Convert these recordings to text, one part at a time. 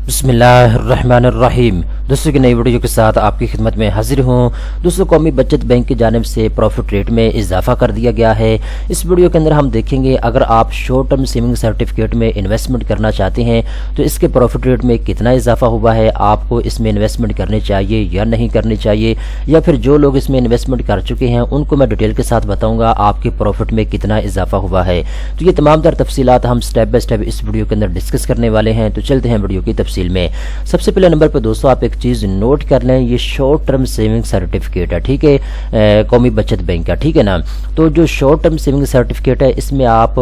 बिस्मिल्लाहिर्रहमानिर्रहीम। दोस्तों की नई वीडियो के साथ आपकी खिदमत में हाजिर हूँ। दोस्तों कौमी बचत बैंक की जानिब से प्रॉफिट रेट में इजाफा कर दिया गया है। इस वीडियो के अंदर हम देखेंगे अगर आप शॉर्ट टर्म सेविंग सर्टिफिकेट में इन्वेस्टमेंट करना चाहते हैं तो इसके प्रॉफिट रेट में कितना इजाफा हुआ है, आपको इसमें इन्वेस्टमेंट करनी चाहिए या नहीं करनी चाहिए, या फिर जो लोग इसमें इन्वेस्टमेंट कर चुके हैं उनको मैं डिटेल के साथ बताऊँगा आपके प्रॉफिट में कितना इजाफा हुआ है। तो ये तमाम तर तफसीलात हम स्टेप बाय स्टेप इस वीडियो के अंदर डिस्कस करने वाले हैं। तो चलते हैं वीडियो की तफसील में। सबसे पहले नंबर पर दोस्तों आप एक चीज नोट कर लें, ये शॉर्ट टर्म सेविंग सर्टिफिकेट है, ठीक है, कौमी बचत बैंक का, ठीक है ना। तो जो शॉर्ट टर्म सेविंग सर्टिफिकेट है इसमें आप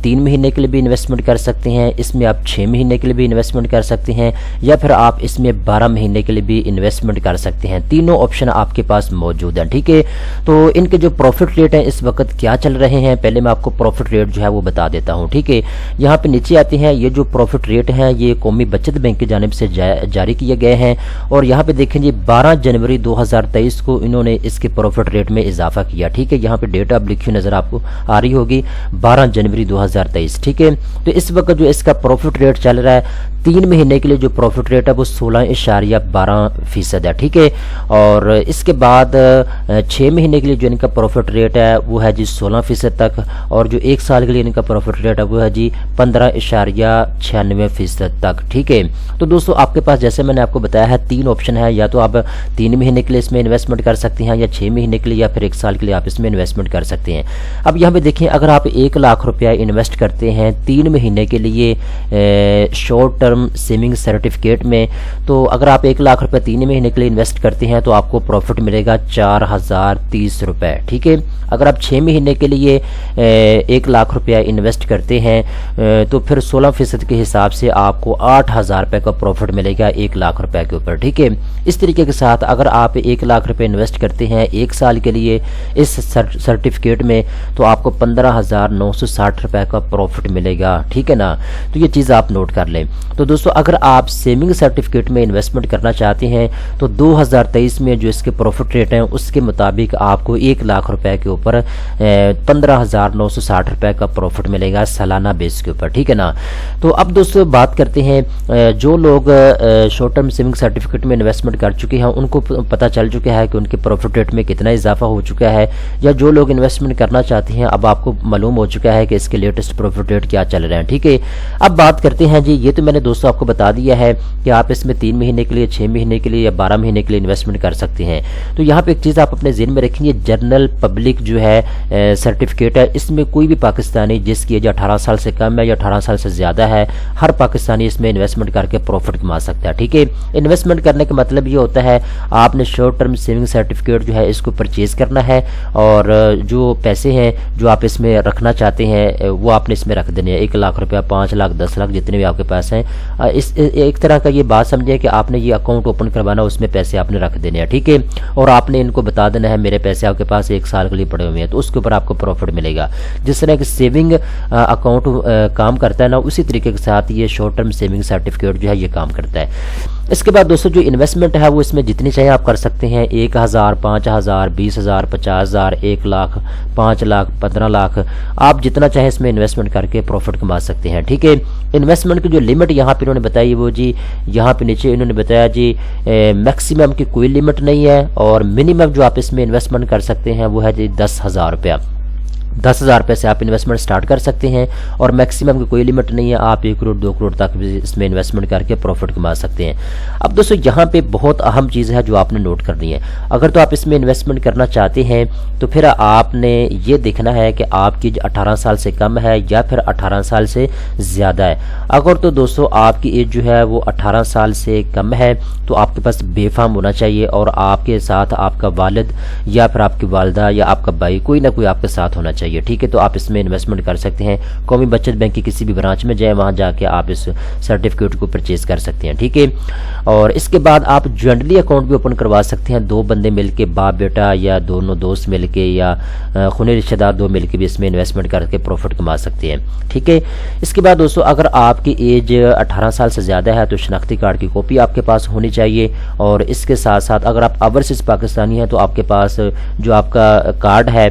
3 महीने के लिए भी इन्वेस्टमेंट कर सकते हैं, इसमें आप 6 महीने के लिए भी इन्वेस्टमेंट कर सकते हैं, या फिर आप इसमें 12 महीने के लिए भी इन्वेस्टमेंट कर सकते हैं। तीनों ऑप्शन आपके पास मौजूद हैं, ठीक है। तो इनके जो प्रॉफिट रेट हैं इस वक्त क्या चल रहे हैं, पहले मैं आपको प्रॉफिट रेट जो है वो बता देता हूँ, ठीक है। यहाँ पे नीचे आते हैं, ये जो प्रॉफिट रेट हैं ये कौमी बचत बैंक की जानिब से जारी किए गए हैं। और यहाँ पे देखें जी 12 जनवरी 2023 को इन्होंने इसके प्रॉफिट रेट में इजाफा किया, ठीक है। यहाँ पे डेट अब लिखी नजर आपको आ रही होगी, 12 जनवरी 2023, ठीक है। तो इस वक्त जो इसका प्रॉफिट रेट चल रहा है 3 महीने के लिए जो प्रॉफिट रेट है वो 16.12% है, ठीक है। और इसके बाद 6 महीने के लिए जो इनका प्रॉफिट रेट है वो है जी 16% तक, और जो 1 साल के लिए इनका प्रॉफिट रेट है वो है जी 15.96% तक, ठीक है। तो दोस्तों आपके पास जैसे मैंने आपको बताया है 3 ऑप्शन है, या तो आप 3 महीने के लिए इसमें इन्वेस्टमेंट कर सकते हैं, या 6 महीने के लिए, या फिर 1 साल के लिए आप इसमें इन्वेस्टमेंट कर सकते हैं। अब यहाँ पे देखिए अगर आप 1 लाख रुपया इन्वेस्ट करते हैं 3 महीने के लिए शॉर्ट टर्म सेविंग सर्टिफिकेट में, तो अगर आप 1 लाख रुपए 3 महीने के लिए इन्वेस्ट करते हैं तो आपको प्रॉफिट मिलेगा 4030 रुपए, ठीक है। अगर आप 6 महीने के लिए 1 लाख रुपया इन्वेस्ट करते हैं तो फिर 16% के हिसाब से आपको 8000 रुपए का प्रॉफिट मिलेगा 1 लाख रुपए के ऊपर, ठीक है। इस तरीके के साथ अगर आप 1 लाख रुपए इन्वेस्ट करते हैं 1 साल के लिए इस सर्टिफिकेट में तो आपको 15,960 रुपए का प्रॉफिट मिलेगा, ठीक है ना। तो ये चीज़ आप नोट कर लें। तो दोस्तों अगर आप सेविंग सर्टिफिकेट में इन्वेस्टमेंट करना चाहते हैं तो 2023 में जो इसके प्रॉफिट रेट हैं उसके मुताबिक आपको 1 लाख रुपए के ऊपर 15,960 रुपए का प्रॉफिट मिलेगा सालाना बेस के ऊपर, ठीक है ना। तो अब दोस्तों बात करते हैं जो लोग शॉर्ट टर्म सेविंग सर्टिफिकेट में इन्वेस्टमेंट कर चुके हैं उनको पता चल चुका है कि उनके प्रॉफिट रेट में कितना इजाफा हो चुका है, या जो लोग इन्वेस्टमेंट करना चाहते हैं अब आपको मालूम हो चुका है कि इसके लेटेस्ट प्रॉफिट रेट क्या चल रहे हैं, ठीक है। अब बात करते हैं जी, ये तो मैंने दोस्तों आपको बता दिया है कि आप इसमें 3 महीने के लिए, 6 महीने के लिए या 12 महीने के लिए इन्वेस्टमेंट कर सकते हैं। तो यहाँ पे एक चीज़ आप अपने ज़हन में रखेंगे, जनरल पब्लिक जो है सर्टिफिकेट है इसमें कोई भी पाकिस्तानी जिसकी एज 18 साल से कम है या 18 साल से ज़्यादा है, हर पाकिस्तानी इसमें इन्वेस्टमेंट करके प्रॉफिट कमा सकता है, ठीक है। इन्वेस्टमेंट करने का मतलब ये होता है आपने शॉर्ट टर्म सेविंग सर्टिफिकेट जो है इसको परचेज करना है, और जो पैसे हैं जो आप इसमें रखना चाहते हैं वो आपने इसमें रख देने हैं। 1 लाख रुपया, 5 लाख, 10 लाख जितने भी आपके पास हैं, इस एक तरह का ये बात समझे कि आपने ये अकाउंट ओपन करवाना, उसमें पैसे आपने रख देने हैं, ठीक है। और आपने इनको बता देना है मेरे पैसे आपके पास 1 साल के लिए पड़े हुए हैं, तो उसके ऊपर आपको प्रॉफिट मिलेगा। जिस तरह कि सेविंग अकाउंट काम करता है ना, उसी तरीके के साथ ये शॉर्ट टर्म सेविंग सर्टिफिकेट जो है ये काम करता है। इसके बाद दोस्तों जो इन्वेस्टमेंट है वो इसमें जितनी चाहिए आप कर सकते हैं, 1000, 5000, 20000, 50000, 1 लाख, 5 लाख, 15 लाख, आप जितना चाहें इसमें इन्वेस्टमेंट करके प्रॉफिट कमा सकते हैं, ठीक है। इन्वेस्टमेंट की जो लिमिट यहाँ पे इन्होंने बताई वो जी यहाँ पे नीचे इन्होंने बताया जी मैक्सिमम की कोई लिमिट नहीं है, और मिनिमम जो आप इसमें इन्वेस्टमेंट कर सकते हैं वो है जी 10,000 रुपया। 10,000 रुपये से आप इन्वेस्टमेंट स्टार्ट कर सकते हैं, और मैक्सिमम की कोई लिमिट नहीं है, आप 1 करोड़ 2 करोड़ तक भी इसमें इन्वेस्टमेंट करके प्रॉफिट कमा सकते हैं। अब दोस्तों यहाँ पे बहुत अहम चीज़ है जो आपने नोट करनी है। अगर तो आप इसमें इन्वेस्टमेंट करना चाहते हैं तो फिर आपने ये देखना है कि आपकी 18 साल से कम है या फिर 18 साल से ज़्यादा है। अगर तो दोस्तों आपकी एज जो है वो 18 साल से कम है तो आपके पास बेफाम होना चाहिए, और आपके साथ आपका वालिद या फिर आपकी वालदा या आपका भाई कोई ना कोई आपके साथ होना चाहिए, ठीक है। तो आप इसमें इन्वेस्टमेंट कर सकते हैं। कौमी बचत बैंक की किसी भी ब्रांच में जाएं, वहां जाके आप इस सर्टिफिकेट को परचेज कर सकते हैं, ठीक है। और इसके बाद आप जॉइंटली अकाउंट भी ओपन करवा सकते हैं, 2 बंदे मिलके, बाप बेटा या दोनों दोस्त मिलके या खूनी रिश्तेदार 2 मिलके भी इसमें इन्वेस्टमेंट करके प्रॉफिट कमा सकते हैं, ठीक है। इसके बाद दोस्तों अगर आपकी एज 18 साल से ज़्यादा है तो शनाख्ती कार्ड की कॉपी आपके पास होनी चाहिए, और इसके साथ साथ अगर आप ओवरसीज पाकिस्तानी हैं तो आपके पास जो आपका कार्ड है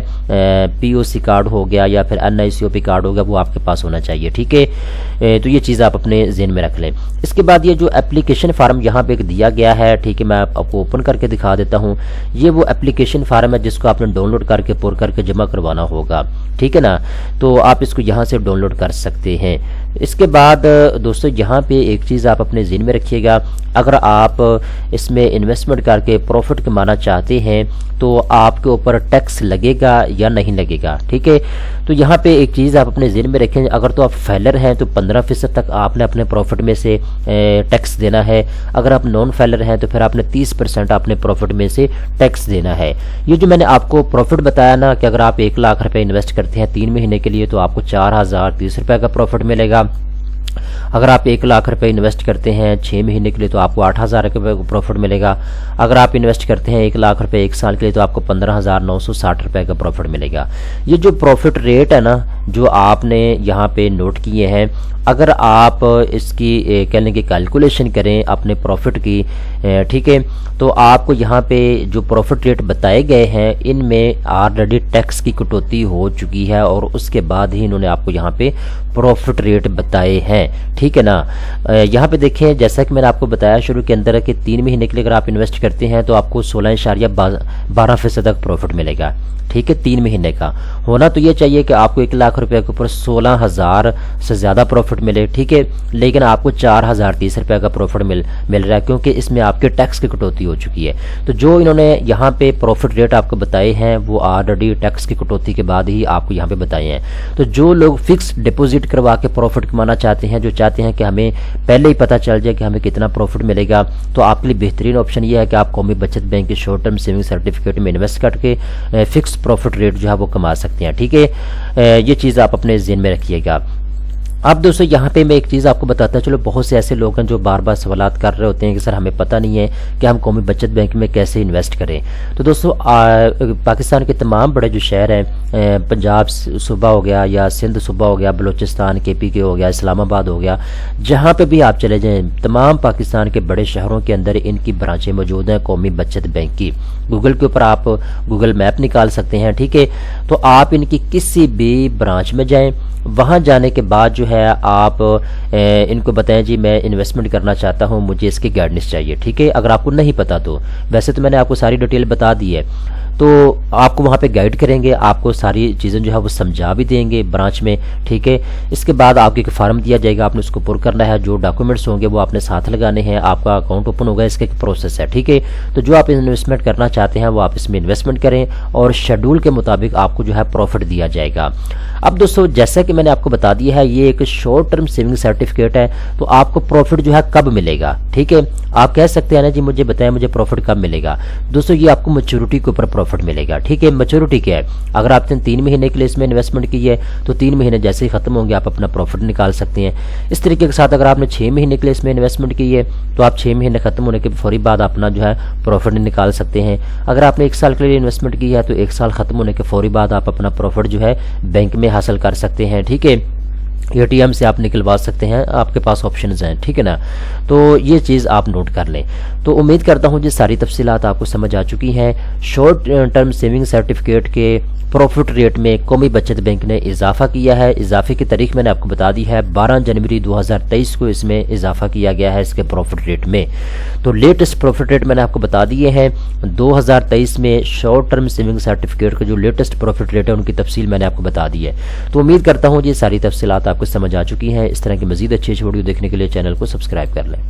POC सी کارڈ ہو گیا یا پھر NICOP کارڈ ہو گیا، وہ آپ کے پاس ہونا چاہیے، ٹھیک ہے۔ تو یہ چیز آپ اپنے ذہن میں رکھ لیں۔ اس کے بعد یہ جو اپلیکیشن فارم یہاں پہ ایک دیا گیا ہے، ٹھیک ہے، میں آپ کو اوپن کر کے دکھا دیتا ہوں۔ یہ وہ اپلیکیشن فارم ہے جس کو آپ نے ڈاؤن لوڈ کر کے پر کر کے جمع کروانا ہوگا، ٹھیک ہے نا۔ تو آپ اس کو یہاں سے ڈاؤن لوڈ کر سکتے ہیں۔ اس کے بعد دوستو یہاں پہ ایک چیز آپ اپنے ذہن میں رکھیے گا، اگر آپ اس میں انویسٹمنٹ کر کے پروفٹ کمانا چاہتے ہیں تو آپ کے اوپر ٹیکس لگے گا یا نہیں لگے گا، ٹھیک ہے۔ تو یہاں پہ ایک چیز آپ اپنے ذہن میں رکھیں، اگر تو آپ فیلر ہیں تو 15% تک آپ نے اپنے پروفٹ میں سے ٹیکس دینا ہے، اگر آپ نان فیلر ہیں تو پھر آپ نے 30% اپنے پروفٹ میں سے ٹیکس دینا ہے۔ یہ جو میں نے آپ کو پروفٹ بتایا نا کہ اگر آپ 1 لاکھ روپے انویسٹ کرتے ہیں 3 مہینے کے لیے تو آپ کو 4030 روپے کا پروفٹ ملے گا۔ اگر آپ 1 لاکھ روپے انویسٹ کرتے ہیں 6 مہینے کے لیے تو آپ کو 8000 روپے کا پروفٹ ملے گا۔ اگر آپ انویسٹ کرتے ہیں 1 لاکھ روپے 1 سال کے لیے تو آپ کو 15960 روپے کا پروفٹ ملے گا۔ یہ جو پروفٹ ریٹ ہے نا جو آپ نے یہاں پہ نوٹ کیے ہیں، اگر آپ اس کی کہہ لیں کہ کیلکولیشن کریں اپنے پروفٹ کی، ٹھیک ہے، تو آپ کو یہاں پہ جو پروفٹ ریٹ بتائے گئے ہیں ان میں آلریڈی ٹیکس کی کٹوتی ہو چکی ہے اور اس کے بعد ہی انہوں نے آپ کو یہاں پہ پروفٹ ریٹ بتائے ہیں، ٹھیک ہے نا۔ یہاں پہ دیکھیں جیسا کہ میں نے آپ کو بتایا شروع کے اندر کہ 3 مہینے کے لیے اگر آپ انویسٹ کرتے ہیں تو آپ کو 16.12% تک پروفٹ ملے گا، ٹھیک ہے، 3 مہینے کا۔ ہونا تو یہ چاہیے کہ آپ کو 1 لاکھ روپے کے اوپر 16000 سے زیادہ پروفٹ ملے، ٹھیک ہے، لیکن آپ کو 4030 روپے کا پروفٹ مل رہا ہے کیونکہ اس میں آپ کے ٹیکس کی کٹوتی ہو چکی ہے۔ تو جو انہوں نے یہاں پہ پروفٹ ریٹ آپ کو بتائے ہیں وہ آلریڈی ٹیکس کی کٹوتی کے بعد ہی آپ کو یہاں پہ بتائے ہیں۔ تو جو لوگ فکس ڈپوزٹ کروا کے پروفٹ کمانا چاہتے ہیں، جو چاہتے ہیں کہ ہمیں پہلے ہی پتہ چل جائے کہ ہمیں کتنا پروفٹ ملے گا، تو آپ کے لیے بہترین آپشن یہ ہے کہ آپ قومی بچت بینک کے شارٹ ٹرم سیونگ سرٹیفکیٹ میں انویسٹ کر کے فکس پروفٹ ریٹ جو ہے وہ کما سکتے ہیں، ٹھیک ہے۔ یہ چیز آپ اپنے ذہن میں رکھیے گا۔ اب دوستو یہاں پہ میں ایک چیز آپ کو بتاتا ہوں، چلو بہت سے ایسے لوگ ہیں جو بار بار سوالات کر رہے ہوتے ہیں کہ سر ہمیں پتہ نہیں ہے کہ ہم قومی بچت بینک میں کیسے انویسٹ کریں۔ تو دوستو پاکستان کے تمام بڑے جو شہر ہیں، پنجاب صوبہ ہو گیا یا سندھ صوبہ ہو گیا، بلوچستان KPK ہو گیا، اسلام آباد ہو گیا، جہاں پہ بھی آپ چلے جائیں تمام پاکستان کے بڑے شہروں کے اندر ان کی برانچیں موجود ہیں قومی بچت بینک کی۔ گوگل کے اوپر آپ گوگل میپ نکال سکتے ہیں، ٹھیک ہے۔ تو آپ ان کی کسی بھی برانچ میں جائیں، وہاں جانے کے بعد جو ہے آپ ان کو بتائیں جی میں انویسٹمنٹ کرنا چاہتا ہوں، مجھے اس کی گائیڈنس چاہیے، ٹھیک ہے۔ اگر آپ کو نہیں پتا تو ویسے تو میں نے آپ کو ساری ڈیٹیل بتا دی ہے، تو آپ کو وہاں پہ گائیڈ کریں گے، آپ کو ساری چیزیں جو ہے وہ سمجھا بھی دیں گے برانچ میں، ٹھیک ہے۔ اس کے بعد آپ کو ایک فارم دیا جائے گا، آپ نے اس کو پر کرنا ہے، جو ڈاکومنٹس ہوں گے وہ آپ نے ساتھ لگانے ہیں، آپ کا اکاؤنٹ اوپن ہوگا، اس کا ایک پروسیس ہے، ٹھیک ہے۔ تو جو آپ انویسٹمنٹ کرنا چاہتے ہیں وہ آپ اس میں انویسٹمنٹ کریں اور شیڈول کے مطابق آپ کو جو ہے پروفٹ دیا جائے گا۔ اب دوستو جیسا کہ میں نے آپ کو بتا دیا ہے یہ ایک شارٹ ٹرم سیونگ سرٹیفکیٹ ہے، تو آپ کو پروفٹ جو ہے کب ملے گا، ٹھیک ہے۔ آپ کہہ سکتے ہیں نا جی مجھے بتائیں مجھے پروفٹ کب ملے گا۔ دوستو یہ آپ کو میچورٹی کے اوپر پروفٹ ملے گا، ٹھیک ہے۔ میچورٹی کیا ہے، اگر آپ نے 3 مہینے کے لیے اس میں انویسٹمنٹ کی ہے تو 3 مہینے جیسے ہی ختم ہوں گے آپ اپنا پروفٹ نکال سکتے ہیں۔ اس طریقے کے ساتھ اگر آپ نے 6 مہینے کے لیے اس میں انویسٹمنٹ کی ہے تو آپ 6 مہینے ختم ہونے کے فوری بعد اپنا جو ہے پروفٹ نکال سکتے ہیں۔ اگر آپ نے 1 سال کے لیے انویسٹمنٹ کی ہے تو 1 سال ختم ہونے کے فوری بعد آپ اپنا پروفٹ جو ہے بینک میں حاصل کر سکتے ہیں، ٹھیک ہے۔ ATM سے آپ نکلوا سکتے ہیں، آپ کے پاس آپشنز ہیں، ٹھیک ہے نا۔ تو یہ چیز آپ نوٹ کر لیں۔ تو امید کرتا ہوں جی ساری تفصیلات آپ کو سمجھ آ چکی ہیں۔ شارٹ ٹرم سیونگ سرٹیفکیٹ کے پروفٹ ریٹ میں قومی بچت بینک نے اضافہ کیا ہے۔ اضافے کی تاریخ میں نے آپ کو بتا دی ہے، 12 جنوری 2023 کو اس میں اضافہ کیا گیا ہے اس کے پروفٹ ریٹ میں۔ تو لیٹسٹ پروفٹ ریٹ میں نے آپ کو بتا دیے ہیں 2023 میں شارٹ ٹرم سیونگ سرٹیفکیٹ کا جو لیٹسٹ پروفٹ ریٹ ہے ان کی تفصیل میں نے آپ کو بتا دی ہے۔ تو امید کرتا ہوں یہ ساری تفصیلات آپ کو سمجھ آ چکی ہیں۔ اس طرح کی مزید اچھی ویڈیو دیکھنے کے لیے چینل کو سبسکرائب کر لیں۔